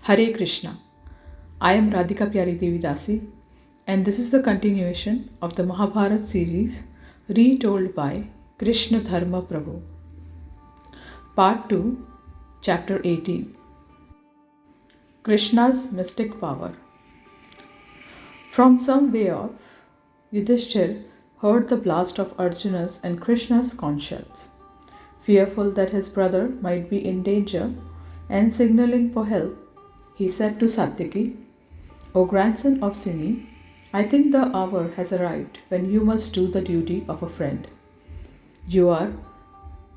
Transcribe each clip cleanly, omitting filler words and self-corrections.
Hare Krishna. I am Radhika Pyari Devi Dasi, and this is the continuation of the Mahabharata series retold by Krishna Dharma Prabhu. Part 2, Chapter 18. Krishna's Mystic Power. From some way off, Yudhishthir heard the blast of Arjuna's and Krishna's conch shells. Fearful that his brother might be in danger and signaling for help, he said to Satyaki, O grandson of Sini, I think the hour has arrived when you must do the duty of a friend. You are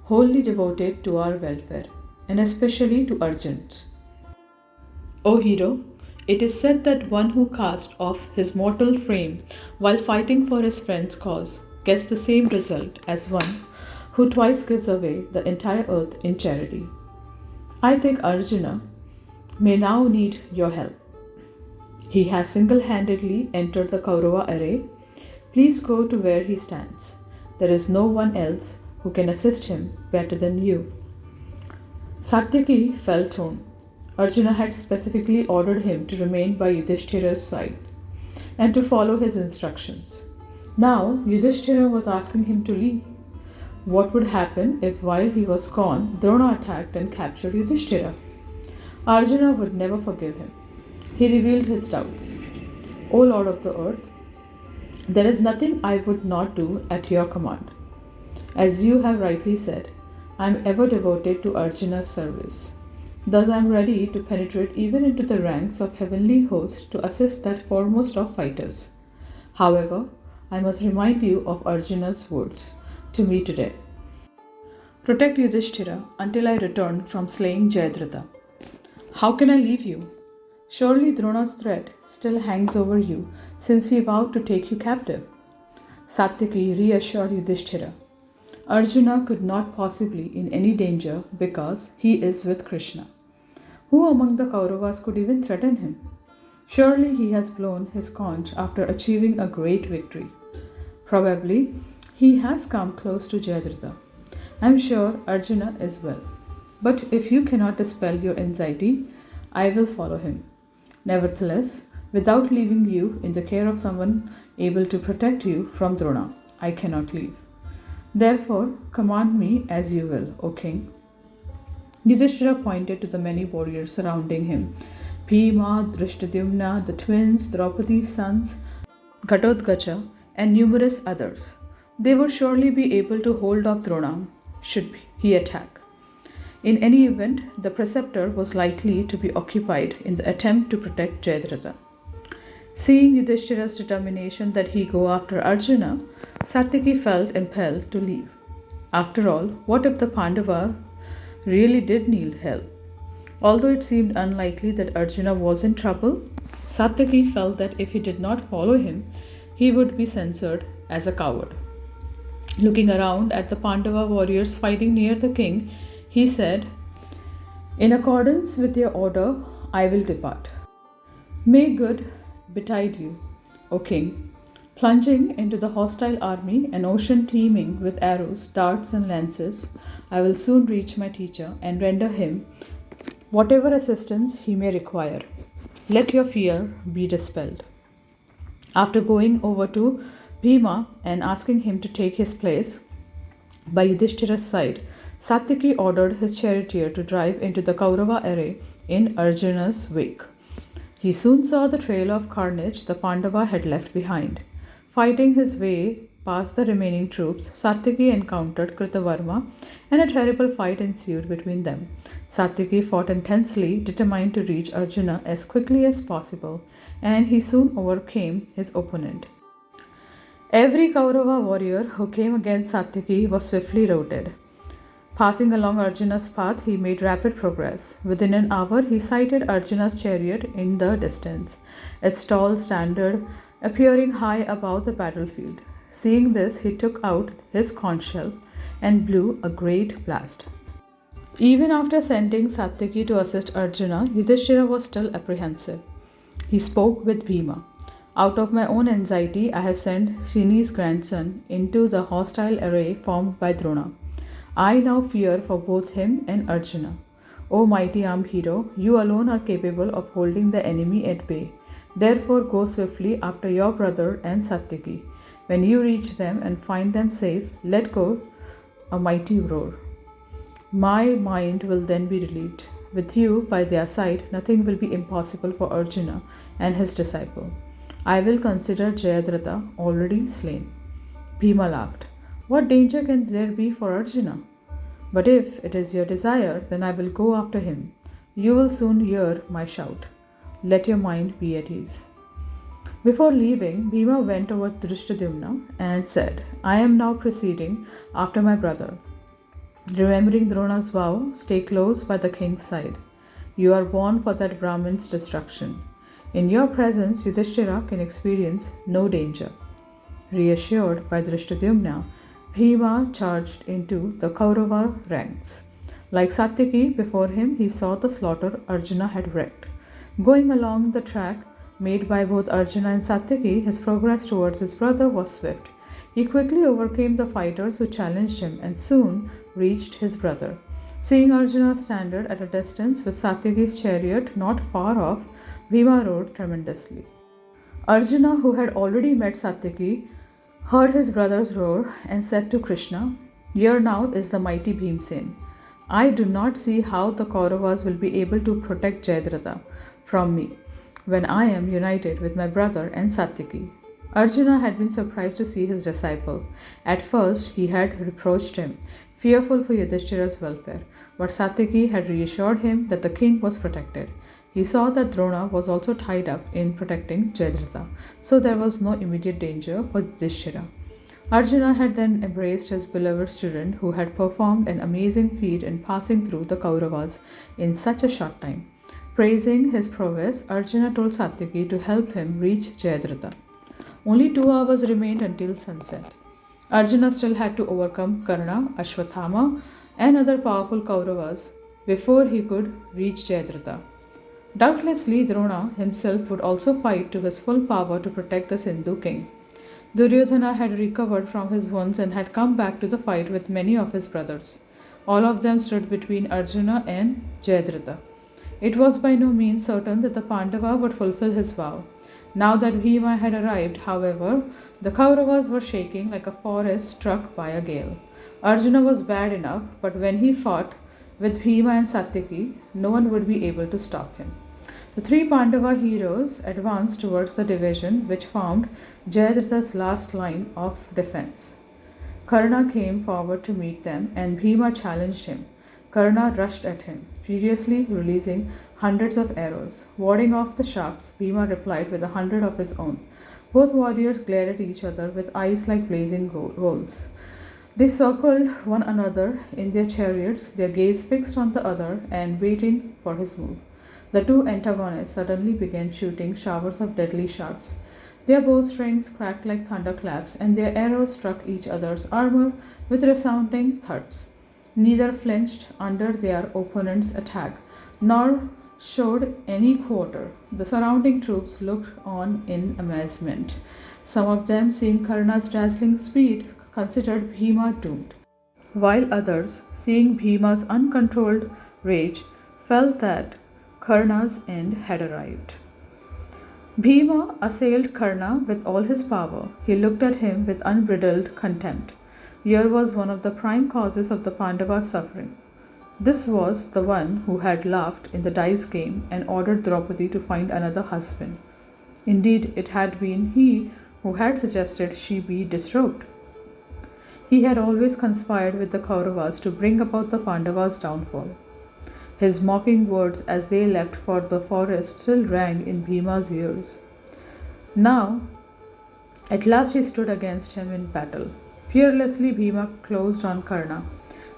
wholly devoted to our welfare, and especially to Arjun's. O hero, it is said that one who casts off his mortal frame while fighting for his friend's cause gets the same result as one who twice gives away the entire earth in charity. I think Arjuna may now need your help. He has single handedly entered the Kaurava array. Please go to where he stands. There is no one else who can assist him better than you. Satyaki felt torn. Arjuna had specifically ordered him to remain by Yudhishthira's side and to follow his instructions. Now Yudhishthira was asking him to leave. What would happen if while he was gone, Drona attacked and captured Yudhishthira? Arjuna would never forgive him. He revealed his doubts. O Lord of the earth, there is nothing I would not do at your command. As you have rightly said, I am ever devoted to Arjuna's service. Thus I am ready to penetrate even into the ranks of heavenly hosts to assist that foremost of fighters. However, I must remind you of Arjuna's words to me today. Protect Yudhishthira until I return from slaying Jayadratha. How can I leave you? Surely Drona's threat still hangs over you since he vowed to take you captive. Satyaki reassured Yudhishthira. Arjuna could not possibly in any danger because he is with Krishna. Who among the Kauravas could even threaten him? Surely he has blown his conch after achieving a great victory. Probably he has come close to Jayadratha. I am sure Arjuna is well. But if you cannot dispel your anxiety, I will follow him. Nevertheless, without leaving you in the care of someone able to protect you from Drona, I cannot leave. Therefore, command me as you will, O king. Yudhishthira pointed to the many warriors surrounding him. Bhima, Drishtadyumna, the twins, Draupadi's sons, Ghatotkacha, and numerous others. They would surely be able to hold off Drona should he attack. In any event, the preceptor was likely to be occupied in the attempt to protect Jayadratha. Seeing Yudhishthira's determination that he go after Arjuna, Satyaki felt impelled to leave. After all, what if the Pandava really did need help? Although it seemed unlikely that Arjuna was in trouble, Satyaki felt that if he did not follow him, he would be censored as a coward. Looking around at the Pandava warriors fighting near the king, he said, In accordance with your order, I will depart. May good betide you, O king. Plunging into the hostile army, an ocean teeming with arrows, darts, and lances, I will soon reach my teacher and render him whatever assistance he may require. Let your fear be dispelled. After going over to Bhima and asking him to take his place by Yudhishthira's side, Satyaki ordered his charioteer to drive into the Kaurava array in Arjuna's wake. He soon saw the trail of carnage the Pandava had left behind. Fighting his way past the remaining troops, Satyaki encountered Kritavarma and a terrible fight ensued between them. Satyaki fought intensely, determined to reach Arjuna as quickly as possible, and he soon overcame his opponent. Every Kaurava warrior who came against Satyaki was swiftly routed. Passing along Arjuna's path, he made rapid progress. Within an hour, he sighted Arjuna's chariot in the distance, its tall standard appearing high above the battlefield. Seeing this, he took out his conch shell and blew a great blast. Even after sending Satyaki to assist Arjuna, Yudhishthira was still apprehensive. He spoke with Bhima. Out of my own anxiety, I have sent Shini's grandson into the hostile array formed by Drona. I now fear for both him and Arjuna. O mighty armed hero, you alone are capable of holding the enemy at bay. Therefore, go swiftly after your brother and Satyaki. When you reach them and find them safe, let go a mighty roar. My mind will then be relieved. With you by their side, nothing will be impossible for Arjuna and his disciple. I will consider Jayadratha already slain. Bhima laughed. What danger can there be for Arjuna? But if it is your desire, then I will go after him. You will soon hear my shout. Let your mind be at ease. Before leaving, Bhima went over Drishtadyumna and said, I am now proceeding after my brother. Remembering Drona's vow, stay close by the king's side. You are born for that Brahmin's destruction. In your presence, Yudhishthira can experience no danger. Reassured by Drishtadyumna, Bhima charged into the Kaurava ranks. Like Satyaki before him, he saw the slaughter Arjuna had wreaked. Going along the track made by both Arjuna and Satyaki, his progress towards his brother was swift. He quickly overcame the fighters who challenged him and soon reached his brother. Seeing Arjuna standard at a distance with Satyaki's chariot not far off, Bhima rode tremendously. Arjuna, who had already met Satyaki, heard his brother's roar and said to Krishna, Here now is the mighty Bhimsen. I do not see how the Kauravas will be able to protect Jayadratha from me when I am united with my brother and Satyaki. Arjuna had been surprised to see his disciple. At first, he had reproached him, fearful for Yudhishthira's welfare, but Satyaki had reassured him that the king was protected. He saw that Drona was also tied up in protecting Jayadratha, so there was no immediate danger for Yudhishthira. Arjuna had then embraced his beloved student who had performed an amazing feat in passing through the Kauravas in such a short time. Praising his prowess, Arjuna told Satyaki to help him reach Jayadratha. Only 2 hours remained until sunset. Arjuna still had to overcome Karna, Ashwathama, and other powerful Kauravas before he could reach Jayadratha. Doubtlessly, Drona himself would also fight to his full power to protect the Sindhu king. Duryodhana had recovered from his wounds and had come back to the fight with many of his brothers. All of them stood between Arjuna and Jayadratha. It was by no means certain that the Pandava would fulfill his vow. Now that Bhima had arrived, however, the Kauravas were shaking like a forest struck by a gale. Arjuna was bad enough, but when he fought with Bhima and Satyaki, no one would be able to stop him. The 3 Pandava heroes advanced towards the division which formed Jayadratha's last line of defense. Karna came forward to meet them and Bhima challenged him. Karna rushed at him, furiously releasing hundreds of arrows. Warding off the shafts, Bhima replied with 100 of his own. Both warriors glared at each other with eyes like blazing goals. They circled one another in their chariots, their gaze fixed on the other and waiting for his move. The 2 antagonists suddenly began shooting showers of deadly shafts. Their bowstrings cracked like thunderclaps, and their arrows struck each other's armor with resounding thuds. Neither flinched under their opponent's attack, nor showed any quarter. The surrounding troops looked on in amazement. Some of them, seeing Karna's dazzling speed, considered Bhima doomed, while others, seeing Bhima's uncontrolled rage, felt that Karna's end had arrived. Bhima assailed Karna with all his power. He looked at him with unbridled contempt. Here was one of the prime causes of the Pandavas' suffering. This was the one who had laughed in the dice game and ordered Draupadi to find another husband. Indeed, it had been he who had suggested she be disrobed. He had always conspired with the Kauravas to bring about the Pandavas' downfall. His mocking words as they left for the forest still rang in Bhima's ears. Now, at last he stood against him in battle. Fearlessly Bhima closed on Karna,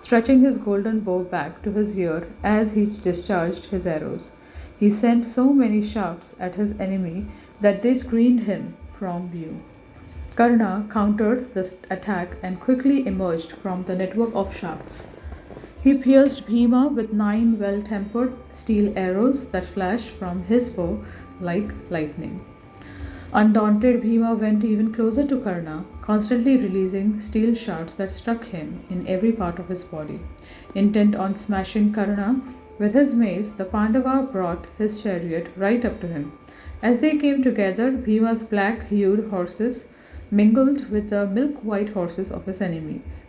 stretching his golden bow back to his ear as he discharged his arrows. He sent so many shafts at his enemy that they screened him from view. Karna countered the attack and quickly emerged from the network of shafts. He pierced Bhima with 9 well-tempered steel arrows that flashed from his bow like lightning. Undaunted, Bhima went even closer to Karna, constantly releasing steel shards that struck him in every part of his body. Intent on smashing Karna With his mace, the Pandava brought his chariot right up to him. As they came together, Bhima's black hued horses mingled with the milk white horses of his enemies.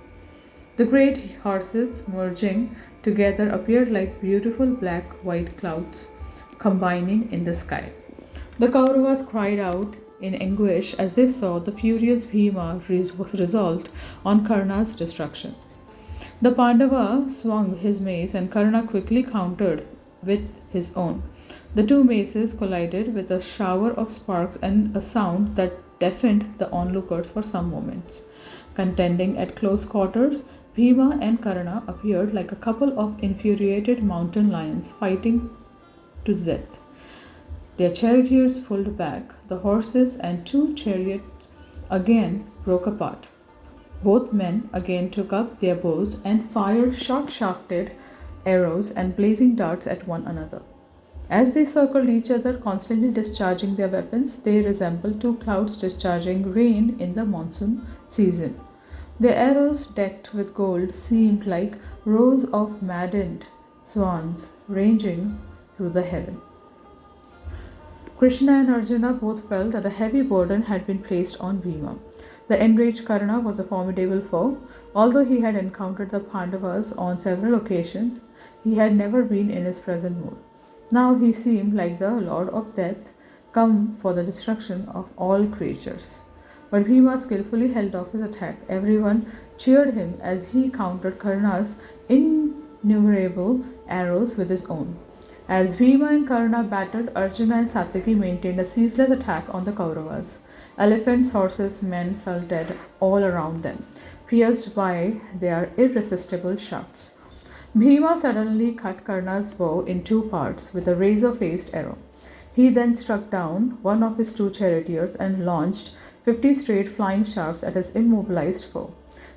The great horses merging together appeared like beautiful black white clouds combining in the sky. The Kauravas cried out in anguish as they saw the furious Bhima resolved on Karna's destruction. The Pandava swung his mace and Karna quickly countered with his own. The two maces collided with a shower of sparks and a sound that deafened the onlookers for some moments. Contending at close quarters, Bhima and Karna appeared like a couple of infuriated mountain lions fighting to death. Their charioteers pulled back, the horses and two chariots again broke apart. Both men again took up their bows and fired short shafted arrows and blazing darts at one another. As they circled each other, constantly discharging their weapons, they resembled two clouds discharging rain in the monsoon season. Their arrows, decked with gold, seemed like rows of maddened swans ranging through the heaven. Krishna and Arjuna both felt that a heavy burden had been placed on Bhima. The enraged Karna was a formidable foe. Although he had encountered the Pandavas on several occasions, he had never been in his present mood. Now he seemed like the Lord of Death, come for the destruction of all creatures. But Bhima skillfully held off his attack. Everyone cheered him as he countered Karna's innumerable arrows with his own. As Bhima and Karna battled, Arjuna and Satyaki maintained a ceaseless attack on the Kauravas. Elephants, horses, men fell dead all around them, pierced by their irresistible shafts. Bhima suddenly cut Karna's bow in two parts with a razor-faced arrow. He then struck down one of his two charioteers and launched 50 straight flying shafts at his immobilized foe.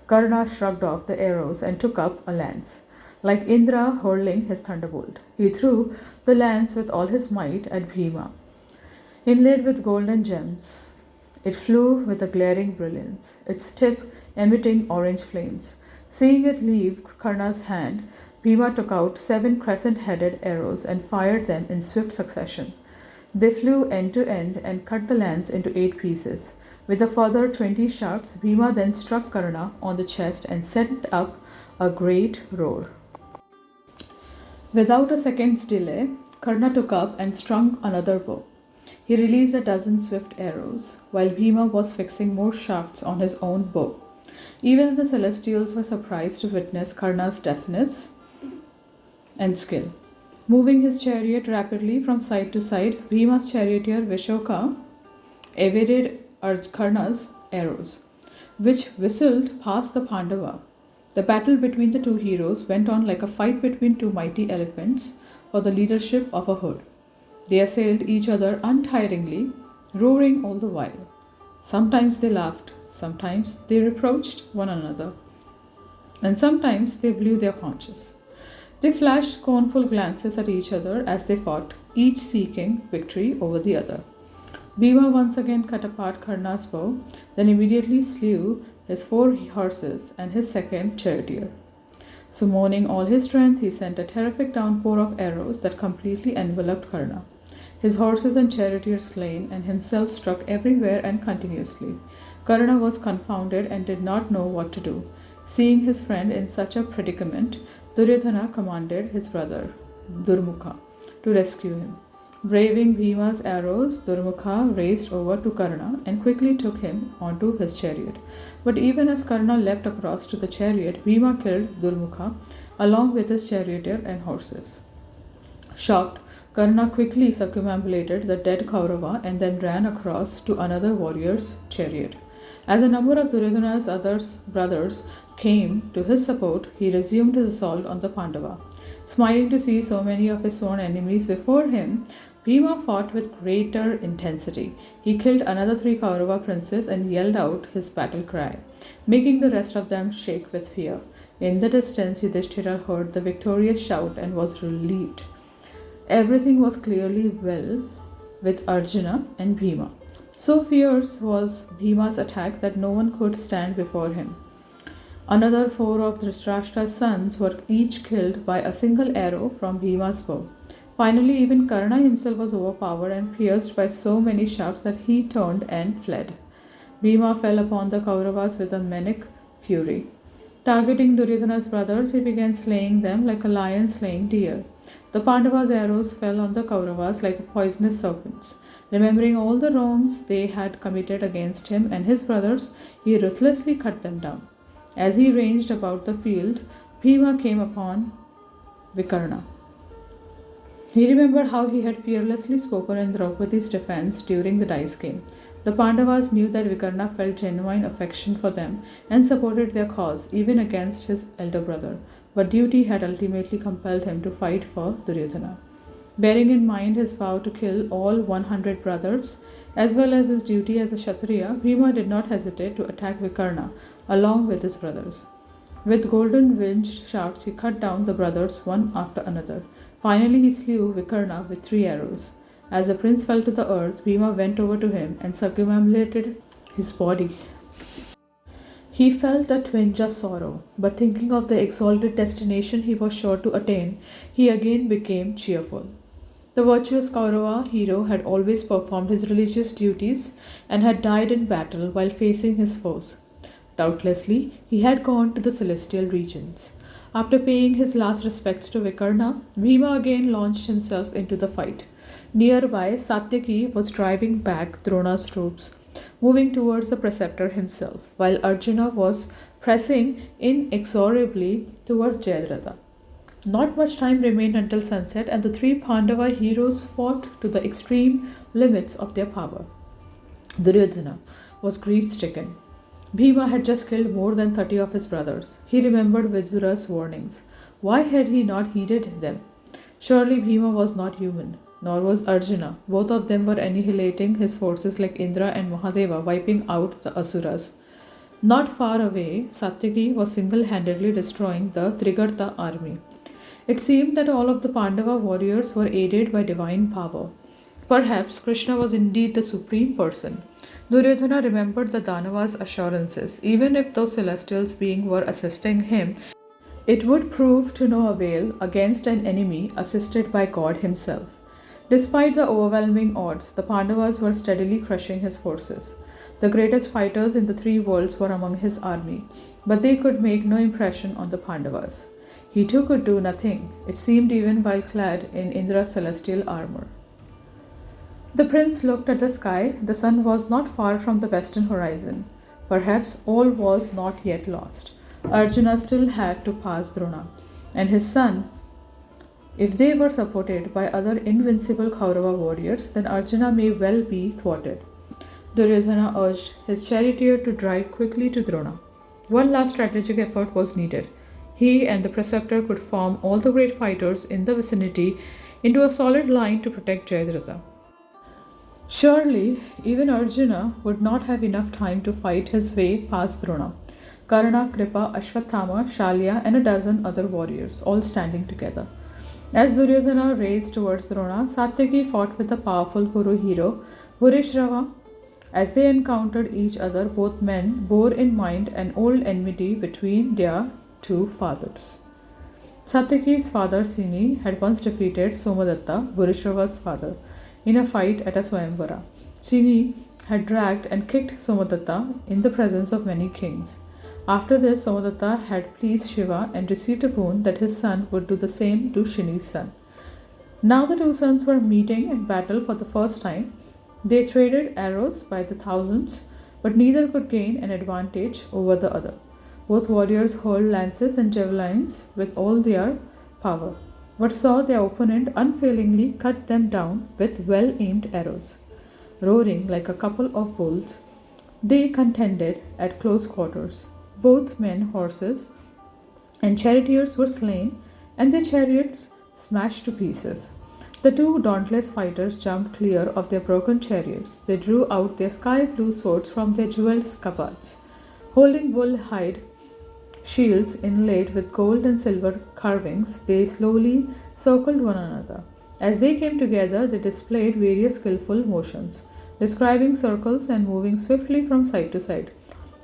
Karna shrugged off the arrows and took up a lance. Like Indra hurling his thunderbolt, he threw the lance with all his might at Bhima. Inlaid with golden gems, it flew with a glaring brilliance, its tip emitting orange flames. Seeing it leave Karna's hand, Bhima took out 7 crescent-headed arrows and fired them in swift succession. They flew end to end and cut the lance into 8 pieces. With a further 20 shafts, Bhima then struck Karna on the chest and sent up a great roar. Without a second's delay, Karna took up and strung another bow. He released a dozen swift arrows, while Bhima was fixing more shafts on his own bow. Even the celestials were surprised to witness Karna's deftness and skill. Moving his chariot rapidly from side to side, Bhima's charioteer Vishoka evaded Karna's arrows, which whistled past the Pandava. The battle between the two heroes went on like a fight between two mighty elephants for the leadership of a herd. They assailed each other untiringly, roaring all the while. Sometimes they laughed, sometimes they reproached one another, and sometimes they blew their conches. They flashed scornful glances at each other as they fought, each seeking victory over the other. Bhima once again cut apart Karna's bow, then immediately slew his 4 horses and his second charioteer. Summoning all his strength, he sent a terrific downpour of arrows that completely enveloped Karna. His horses and charioteers slain, and himself struck everywhere and continuously. Karna was confounded and did not know what to do. Seeing his friend in such a predicament, Duryodhana commanded his brother, Durmukha, to rescue him. Braving Bhima's arrows, Durmukha raced over to Karna and quickly took him onto his chariot. But even as Karna leapt across to the chariot, Bhima killed Durmukha along with his charioteer and horses. Shocked, Karna quickly circumambulated the dead Kaurava and then ran across to another warrior's chariot. As a number of Duryodhana's other brothers came to his support, he resumed his assault on the Pandava. Smiling to see so many of his sworn enemies before him, Bhima fought with greater intensity. He killed another 3 Kaurava princes and yelled out his battle cry, making the rest of them shake with fear. In the distance, Yudhishthira heard the victorious shout and was relieved. Everything was clearly well with Arjuna and Bhima. So fierce was Bhima's attack that no one could stand before him. Another four of Dhritarashtra's sons were each killed by a single arrow from Bhima's bow. Finally, even Karna himself was overpowered and pierced by so many shafts that he turned and fled. Bhima fell upon the Kauravas with a maniac fury. Targeting Duryodhana's brothers, he began slaying them like a lion slaying deer. The Pandavas' arrows fell on the Kauravas like poisonous serpents. Remembering all the wrongs they had committed against him and his brothers, he ruthlessly cut them down. As he ranged about the field, Bhima came upon Vikarna. He remembered how he had fearlessly spoken in Draupadi's defense during the dice game. The Pandavas knew that Vikarna felt genuine affection for them and supported their cause even against his elder brother, but duty had ultimately compelled him to fight for Duryodhana. Bearing in mind his vow to kill all 100 brothers, as well as his duty as a Kshatriya, Bhima did not hesitate to attack Vikarna along with his brothers. With golden winged shafts, he cut down the brothers one after another. Finally, he slew Vikarna with 3 arrows. As the prince fell to the earth, Bhima went over to him and circumambulated his body. He felt a twinge of sorrow, but thinking of the exalted destination he was sure to attain, he again became cheerful. The virtuous Kaurava hero had always performed his religious duties and had died in battle while facing his foes. Doubtlessly, he had gone to the celestial regions. After paying his last respects to Vikarna, Bhima again launched himself into the fight. Nearby, Satyaki was driving back Drona's troops, moving towards the preceptor himself, while Arjuna was pressing inexorably towards Jayadratha. Not much time remained until sunset, and the three Pandava heroes fought to the extreme limits of their power. Duryodhana was grief stricken. Bhima had just killed more than 30 of his brothers. He remembered Vidura's warnings. Why had he not heeded them? Surely Bhima was not human, nor was Arjuna. Both of them were annihilating his forces like Indra and Mahadeva, wiping out the Asuras. Not far away, Satyaki was single handedly destroying the Trigarta army. It seemed that all of the Pandava warriors were aided by divine power. Perhaps Krishna was indeed the supreme person. Duryodhana remembered the Danava's assurances. Even if those celestial beings were assisting him, it would prove to no avail against an enemy assisted by God himself. Despite the overwhelming odds, the Pandavas were steadily crushing his forces. The greatest fighters in the 3 worlds were among his army, but they could make no impression on the Pandavas. He too could do nothing, it seemed, even while clad in Indra's celestial armor. The prince looked at the sky. The sun was not far from the western horizon. Perhaps all was not yet lost. Arjuna still had to pass Drona and his son. If they were supported by other invincible Kaurava warriors, then Arjuna may well be thwarted. Duryodhana urged his charioteer to drive quickly to Drona. One last strategic effort was needed. He and the preceptor could form all the great fighters in the vicinity into a solid line to protect Jayadratha. Surely, even Arjuna would not have enough time to fight his way past Drona. Karna, Kripa, Ashwathama, Shalya, and a dozen other warriors, all standing together. As Duryodhana raced towards Drona, Satyaki fought with the powerful Kuru hero, Bhurishrava. As they encountered each other, both men bore in mind an old enmity between their 2 fathers. Satyaki's father Sini had once defeated Somadatta, Bhurishrava's father, in a fight at a Swayamvara. Sini had dragged and kicked Somadatta in the presence of many kings. After this, Somadatta had pleased Shiva and received a boon that his son would do the same to Shini's son. Now the 2 sons were meeting in battle for the first time. They traded arrows by the thousands, but neither could gain an advantage over the other. Both warriors hurled lances and javelins with all their power, but saw their opponent unfailingly cut them down with well-aimed arrows. Roaring like a couple of bulls, they contended at close quarters. Both men, horses, and charioteers were slain, and their chariots smashed to pieces. The 2 dauntless fighters jumped clear of their broken chariots. They drew out their sky-blue swords from their jeweled scabbards. Holding bull hide shields inlaid with gold and silver carvings, they slowly circled one another. As they came together, they displayed various skillful motions, describing circles and moving swiftly from side to side.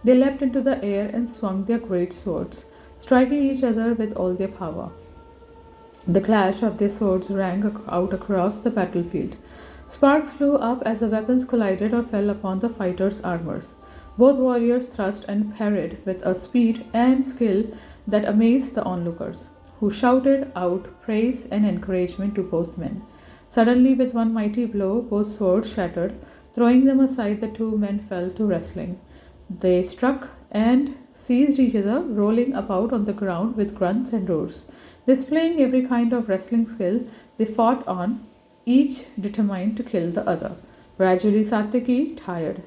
They leapt into the air and swung their great swords, striking each other with all their power. The clash of their swords rang out across the battlefield. Sparks flew up as the weapons collided or fell upon the fighters' armors. Both warriors thrust and parried with a speed and skill that amazed the onlookers, who shouted out praise and encouragement to both men. Suddenly, with one mighty blow, both swords shattered. Throwing them aside, the two men fell to wrestling. They struck and seized each other, rolling about on the ground with grunts and roars. Displaying every kind of wrestling skill, they fought on, each determined to kill the other. Gradually, Satyaki tired.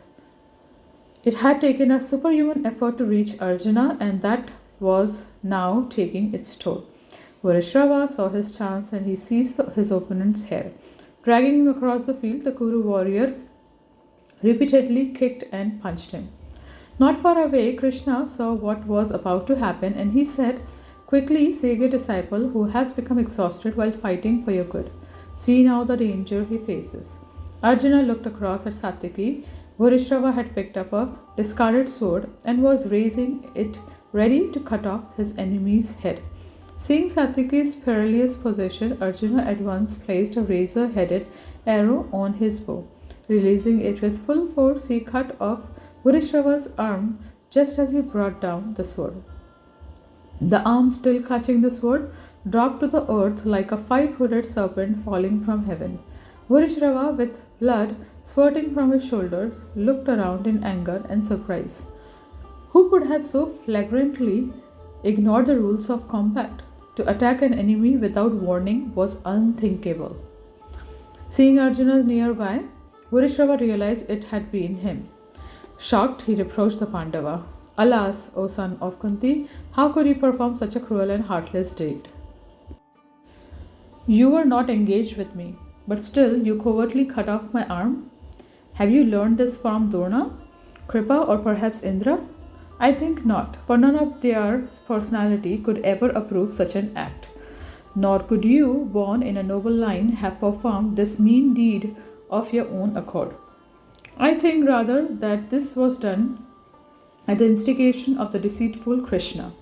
It had taken a superhuman effort to reach Arjuna, and that was now taking its toll. Varishrava saw his chance and he seized his opponent's hair. Dragging him across the field, the Kuru warrior repeatedly kicked and punched him. Not far away, Krishna saw what was about to happen and he said, "Quickly save your disciple who has become exhausted while fighting for your good. See now the danger he faces." Arjuna looked across at Satyaki. Varishrava had picked up a discarded sword and was raising it ready to cut off his enemy's head. Seeing Satyaki's perilous position, Arjuna at once placed a razor headed arrow on his bow. Releasing it with full force, he cut off Varishrava's arm just as he brought down the sword. The arm, still clutching the sword, dropped to the earth like a five-hooded serpent falling from heaven. Varishrava, with blood spurting from his shoulders, looked around in anger and surprise. Who could have so flagrantly ignored the rules of combat? To attack an enemy without warning was unthinkable. Seeing Arjuna nearby, Varishrava realized it had been him. Shocked, he reproached the Pandava. "Alas, O son of Kunti, how could you perform such a cruel and heartless deed? You were not engaged with me, but still you covertly cut off my arm. Have you learned this from Drona, Kripa, or perhaps Indra? I think not, for none of their personality could ever approve such an act. Nor could you, born in a noble line, have performed this mean deed of your own accord. I think rather that this was done at the instigation of the deceitful Krishna.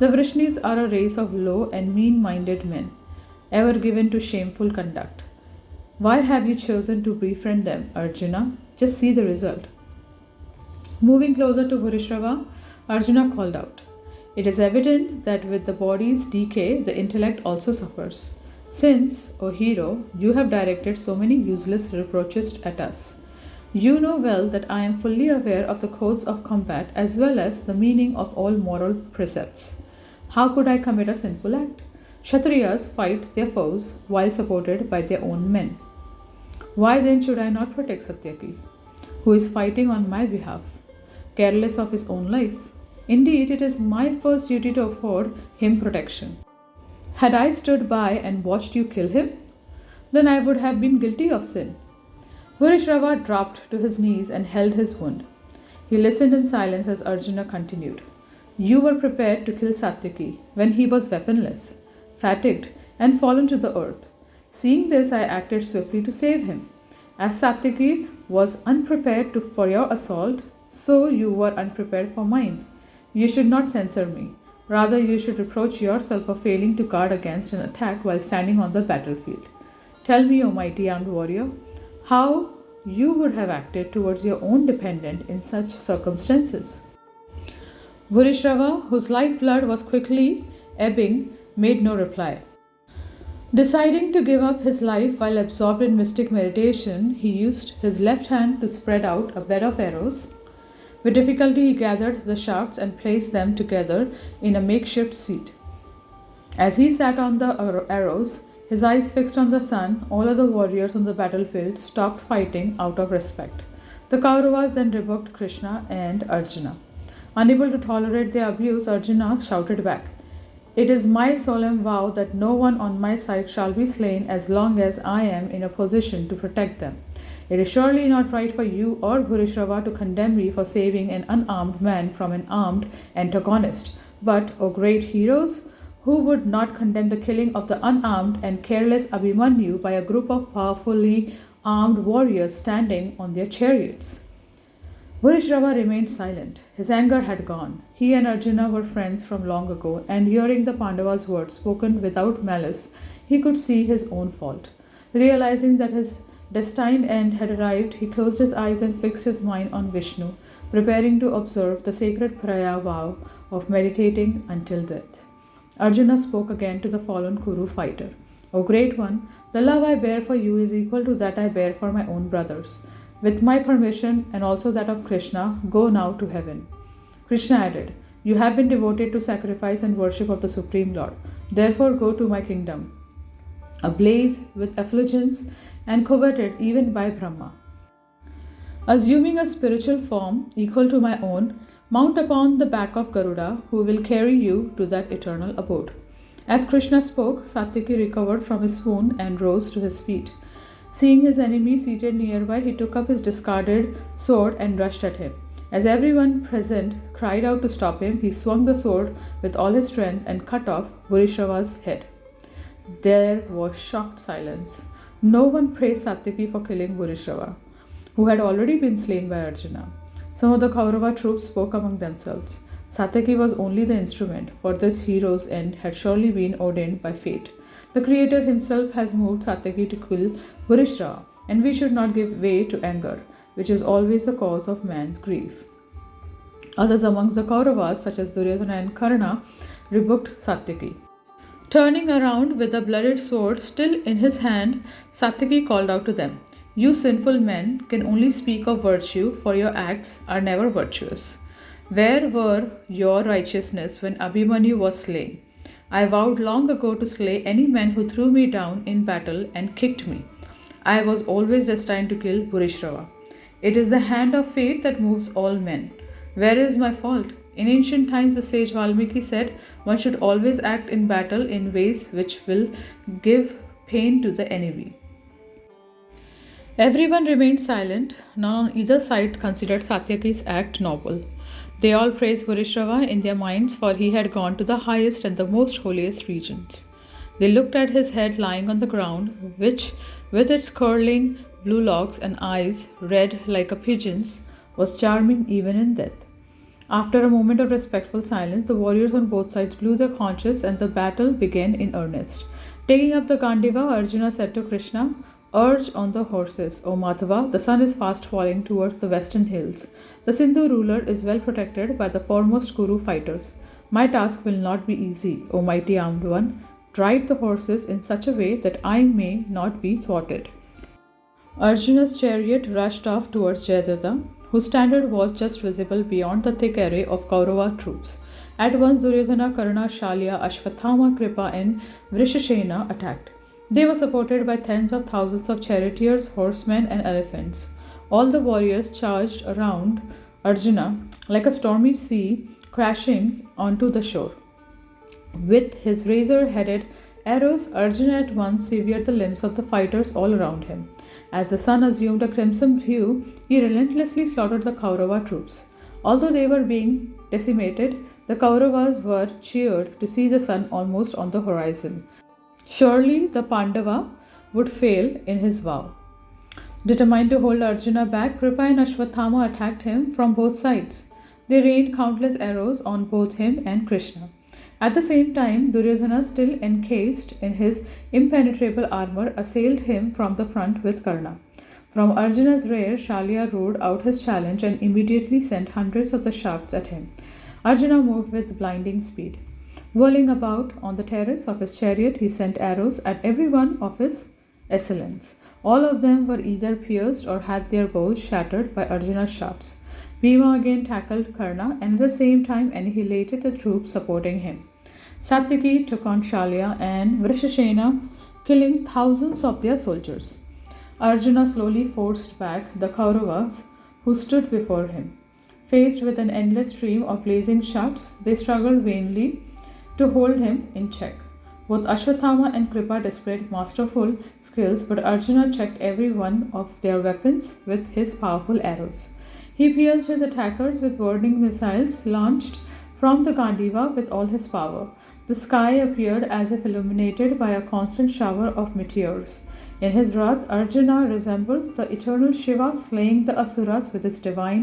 The Vrishnis are a race of low and mean-minded men, ever given to shameful conduct. Why have you chosen to befriend them, Arjuna? Just see the result." Moving closer to Varishrava, Arjuna called out, "It is evident that with the body's decay, the intellect also suffers. Since, O hero, you have directed so many useless reproaches at us, you know well that I am fully aware of the codes of combat as well as the meaning of all moral precepts. How could I commit a sinful act? Kshatriyas fight their foes while supported by their own men. Why then should I not protect Satyaki, who is fighting on my behalf, careless of his own life? Indeed, it is my first duty to afford him protection. Had I stood by and watched you kill him, then I would have been guilty of sin." Varishrava dropped to his knees and held his wound. He listened in silence as Arjuna continued. "You were prepared to kill Satyaki when he was weaponless, fatigued, and fallen to the earth. Seeing this, I acted swiftly to save him. As Satyaki was unprepared for your assault, so you were unprepared for mine. You should not censure me. Rather, you should reproach yourself for failing to guard against an attack while standing on the battlefield. Tell me, O mighty armed warrior, how you would have acted towards your own dependent in such circumstances." Varishrava, whose lifeblood was quickly ebbing, made no reply. Deciding to give up his life while absorbed in mystic meditation, he used his left hand to spread out a bed of arrows. With difficulty, he gathered the shafts and placed them together in a makeshift seat. As he sat on the arrows, his eyes fixed on the sun, all other warriors on the battlefield stopped fighting out of respect. The Kauravas then rebuked Krishna and Arjuna. Unable to tolerate their abuse, Arjuna shouted back, "It is my solemn vow that no one on my side shall be slain as long as I am in a position to protect them. It is surely not right for you or Varishrava to condemn me for saving an unarmed man from an armed antagonist. But, O great heroes, who would not condemn the killing of the unarmed and careless Abhimanyu by a group of powerfully armed warriors standing on their chariots?" Vurishrava remained silent. His anger had gone. He and Arjuna were friends from long ago, and hearing the Pandavas' words spoken without malice, he could see his own fault. Realizing that his destined end had arrived, he closed his eyes and fixed his mind on Vishnu, preparing to observe the sacred Praya vow of meditating until death. Arjuna spoke again to the fallen Kuru fighter. O great one, the love I bear for you is equal to that I bear for my own brothers. With my permission and also that of Krishna, go now to heaven. Krishna added, you have been devoted to sacrifice and worship of the Supreme Lord. Therefore, go to my kingdom, ablaze with effulgence and coveted even by Brahma. Assuming a spiritual form equal to my own, mount upon the back of Garuda, who will carry you to that eternal abode. As Krishna spoke, Satyaki recovered from his swoon and rose to his feet. Seeing his enemy seated nearby, he took up his discarded sword and rushed at him. As everyone present cried out to stop him, he swung the sword with all his strength and cut off Burishrava's head. There was shocked silence. No one praised Satyaki for killing Burishrava, who had already been slain by Arjuna. Some of the Kaurava troops spoke among themselves. Satyaki was only the instrument, for this hero's end had surely been ordained by fate. The Creator himself has moved Satyaki to kill Burishrava, and we should not give way to anger, which is always the cause of man's grief. Others amongst the Kauravas, such as Duryodhana and Karna, rebuked Satyaki. Turning around with the blooded sword still in his hand, Satyaki called out to them, you sinful men can only speak of virtue, for your acts are never virtuous. Where were your righteousness when Abhimanyu was slain? I vowed long ago to slay any man who threw me down in battle and kicked me. I was always destined to kill Burishrava. It is the hand of fate that moves all men. Where is my fault? In ancient times, the sage Valmiki said one should always act in battle in ways which will give pain to the enemy. Everyone remained silent. None on either side considered Satyaki's act noble. They all praised Burishrava in their minds, for he had gone to the highest and the most holiest regions. They looked at his head lying on the ground, which, with its curling blue locks and eyes red like a pigeon's, was charming even in death. After a moment of respectful silence, the warriors on both sides blew their conches and the battle began in earnest. Taking up the Gandiva, Arjuna said to Krishna, urge on the horses, O Madhava, the sun is fast falling towards the western hills. The Sindhu ruler is well protected by the foremost Kuru fighters. My task will not be easy, O mighty armed one. Drive the horses in such a way that I may not be thwarted. Arjuna's chariot rushed off towards Jayadratha, whose standard was just visible beyond the thick array of Kaurava troops. At once Duryodhana, Karna, Shalya, Ashwathama, Kripa and Vrishashena attacked. They were supported by tens of thousands of charioteers, horsemen, and elephants. All the warriors charged around Arjuna like a stormy sea crashing onto the shore. With his razor-headed arrows, Arjuna at once severed the limbs of the fighters all around him. As the sun assumed a crimson hue, he relentlessly slaughtered the Kaurava troops. Although they were being decimated, the Kauravas were cheered to see the sun almost on the horizon. Surely the Pandava would fail in his vow. Determined to hold Arjuna back, Kripa and Ashwathama attacked him from both sides. They rained countless arrows on both him and Krishna. At the same time, Duryodhana, still encased in his impenetrable armor, assailed him from the front with Karna. From Arjuna's rear, Shalya roared out his challenge and immediately sent hundreds of the shafts at him. Arjuna moved with blinding speed. Whirling about on the terrace of his chariot, he sent arrows at every one of his assailants. All of them were either pierced or had their bows shattered by Arjuna's shafts. Bhima again tackled Karna and at the same time annihilated the troops supporting him. Satyaki took on Shalya and Vrishashena, killing thousands of their soldiers. Arjuna slowly forced back the Kauravas who stood before him. Faced with an endless stream of blazing shafts, they struggled vainly to hold him in check. Both Ashwathama and Kripa displayed masterful skills, but Arjuna checked every one of their weapons with his powerful arrows. He pierced his attackers with whirling missiles launched from the Gandiva with all his power. The sky appeared as if illuminated by a constant shower of meteors. In his wrath, Arjuna resembled the eternal Shiva, slaying the Asuras with his divine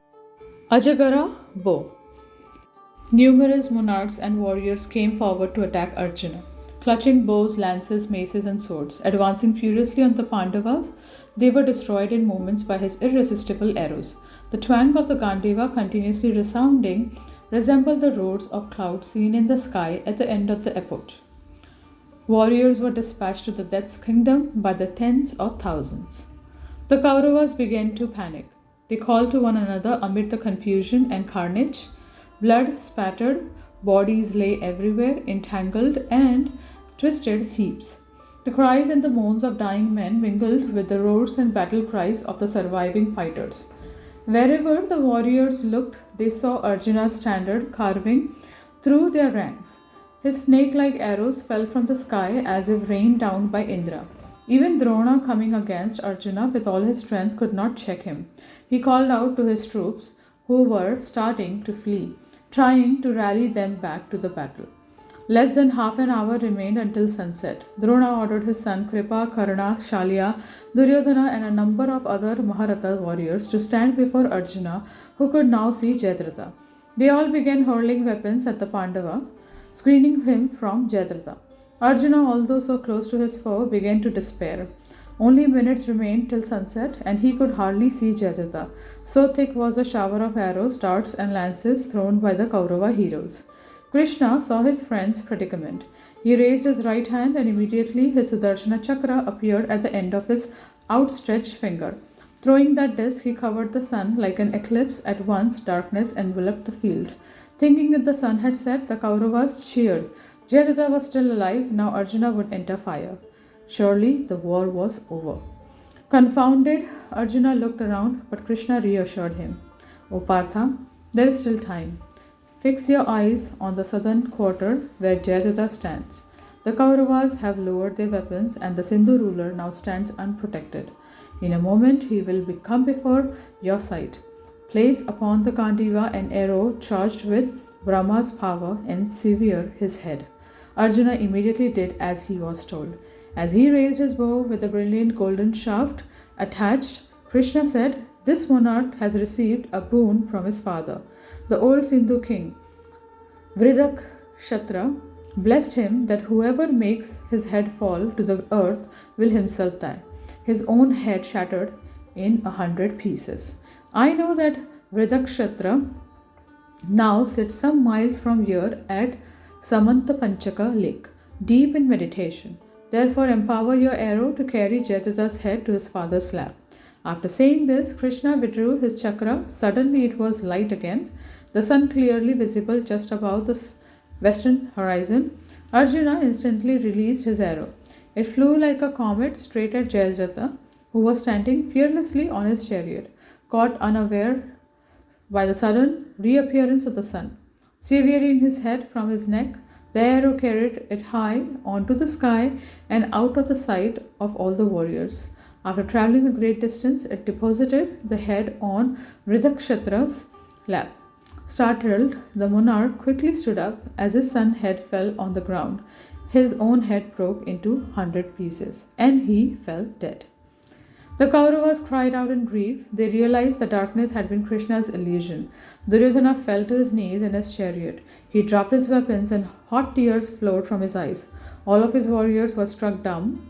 Ajagara bow. Numerous monarchs and warriors came forward to attack Arjuna, clutching bows, lances, maces, and swords. Advancing furiously on the Pandavas, they were destroyed in moments by his irresistible arrows. The twang of the Gandiva, continuously resounding, resembled the roars of clouds seen in the sky at the end of the epoch. Warriors were dispatched to the Death's Kingdom by the tens of thousands. The Kauravas began to panic. They called to one another amid the confusion and carnage. Blood spattered, bodies lay everywhere, entangled and twisted heaps. The cries and the moans of dying men mingled with the roars and battle cries of the surviving fighters. Wherever the warriors looked, they saw Arjuna's standard carving through their ranks. His snake like arrows fell from the sky as if rained down by Indra. Even Drona, coming against Arjuna with all his strength, could not check him. He called out to his troops, who were starting to flee, trying to rally them back to the battle. Less than half an hour remained until sunset. Drona ordered his son Kripa, Karna, Shalya, Duryodhana, and a number of other Maharatha warriors to stand before Arjuna, who could now see Jayadratha. They all began hurling weapons at the Pandava, screening him from Jayadratha. Arjuna, although so close to his foe, began to despair. Only minutes remained till sunset, and he could hardly see Jayadratha. So thick was the shower of arrows, darts, and lances thrown by the Kaurava heroes. Krishna saw his friend's predicament. He raised his right hand, and immediately his Sudarshana Chakra appeared at the end of his outstretched finger. Throwing that disk, he covered the sun like an eclipse. At once, darkness enveloped the field. Thinking that the sun had set, the Kauravas cheered. Jayadratha was still alive. Now Arjuna would enter fire. Surely the war was over. Confounded, Arjuna looked around, but Krishna reassured him. O Partha, there is still time. Fix your eyes on the southern quarter where Jayadratha stands. The Kauravas have lowered their weapons, and the Sindhu ruler now stands unprotected. In a moment he will come before your sight. Place upon the Gandiva an arrow charged with Brahma's power and sever his head. Arjuna immediately did as he was told. As he raised his bow with a brilliant golden shaft attached, Krishna said, "This monarch has received a boon from his father. The old Sindhu king, Vridakshatра, blessed him that whoever makes his head fall to the earth will himself die, his own head shattered in 100 pieces. I know that Vridakshatra now sits some miles from here at Samantapanchaka lake, deep in meditation. Therefore, empower your arrow to carry Jayadratha's head to his father's lap." After saying this, Krishna withdrew his chakra. Suddenly, it was light again, the sun clearly visible just above the western horizon. Arjuna instantly released his arrow. It flew like a comet straight at Jayadratha, who was standing fearlessly on his chariot, caught unaware by the sudden reappearance of the sun. Severing his head from his neck, the arrow carried it high onto the sky and out of the sight of all the warriors. After traveling a great distance, it deposited the head on Vridakshatra's lap. Startled, the monarch quickly stood up. As his son's head fell on the ground, his own head broke into 100 pieces, and he fell dead. The Kauravas cried out in grief. They realized the darkness had been Krishna's illusion. Duryodhana fell to his knees in his chariot. He dropped his weapons, and hot tears flowed from his eyes. All of his warriors were struck dumb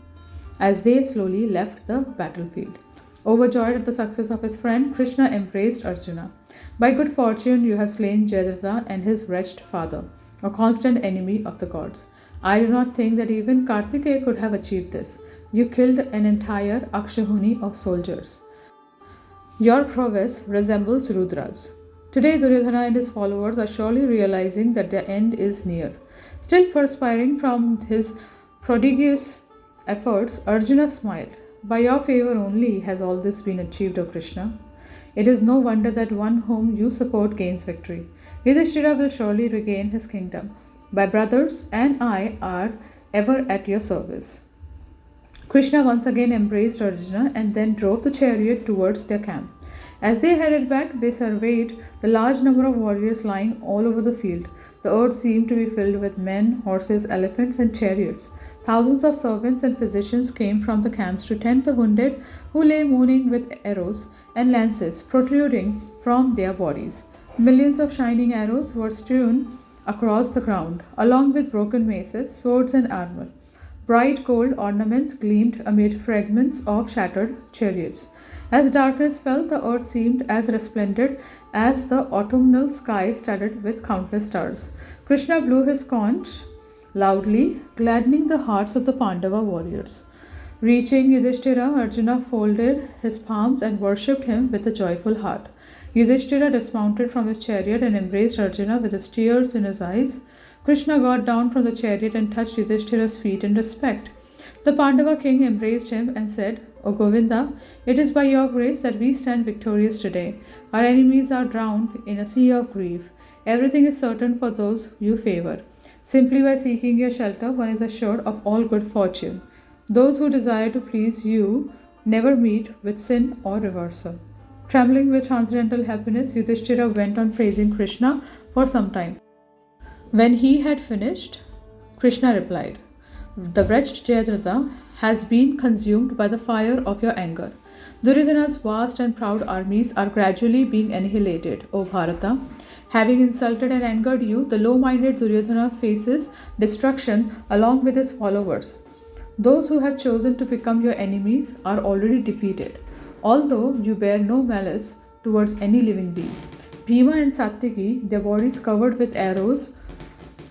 as they slowly left the battlefield. Overjoyed at the success of his friend, Krishna embraced Arjuna. By good fortune, you have slain Jayadratha and his wretched father, a constant enemy of the gods. I do not think that even Kartikeya could have achieved this. You killed an entire Akshahuni of soldiers. Your prowess resembles Rudra's. Today, Duryodhana and his followers are surely realizing that their end is near. Still perspiring from his prodigious efforts, Arjuna smiled. By your favor only has all this been achieved, O Krishna. It is no wonder that one whom you support gains victory. Yudhishthira will surely regain his kingdom. My brothers and I are ever at your service. Krishna once again embraced Arjuna and then drove the chariot towards their camp. As they headed back, they surveyed the large number of warriors lying all over the field. The earth seemed to be filled with men, horses, elephants, and chariots. Thousands of servants and physicians came from the camps to tend the wounded who lay moaning with arrows and lances protruding from their bodies. Millions of shining arrows were strewn across the ground, along with broken maces, swords, and armor. Bright gold ornaments gleamed amid fragments of shattered chariots. As darkness fell, the earth seemed as resplendent as the autumnal sky studded with countless stars. Krishna blew his conch loudly, gladdening the hearts of the Pandava warriors. Reaching Yudhishthira, Arjuna folded his palms and worshipped him with a joyful heart. Yudhishthira dismounted from his chariot and embraced Arjuna with his tears in his eyes. Krishna got down from the chariot and touched Yudhishthira's feet in respect. The Pandava king embraced him and said, O Govinda, it is by your grace that we stand victorious today. Our enemies are drowned in a sea of grief. Everything is certain for those you favor. Simply by seeking your shelter, one is assured of all good fortune. Those who desire to please you never meet with sin or reversal. Trembling with transcendental happiness, Yudhishthira went on praising Krishna for some time. When he had finished, Krishna replied, The wretched Jayadratha has been consumed by the fire of your anger. Duryodhana's vast and proud armies are gradually being annihilated, O Bharata. Having insulted and angered you, the low-minded Duryodhana faces destruction along with his followers. Those who have chosen to become your enemies are already defeated, although you bear no malice towards any living being. Bhima and Satyaki, their bodies covered with arrows,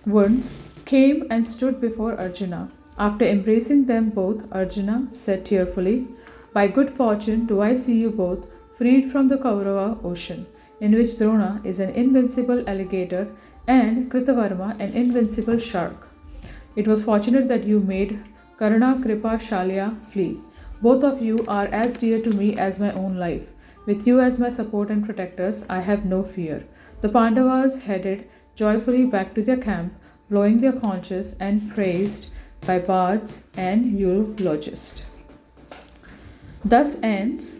wounds, came and stood before Arjuna. After embracing them both, Arjuna said tearfully, By good fortune do I see you both freed from the Kaurava ocean, in which Drona is an invincible alligator and Kritavarma an invincible shark. It was fortunate that you made Karna Kripa Shalya flee. Both of you are as dear to me as my own life. With you as my support and protectors, I have no fear. The Pandavas headed joyfully back to their camp, blowing their conches and praised by bards and eulogists. Thus ends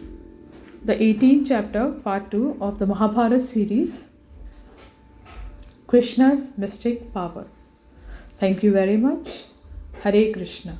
the 18th chapter, part 2 of the Mahabharata series, Krishna's Mystic Power. Thank you very much. Hare Krishna.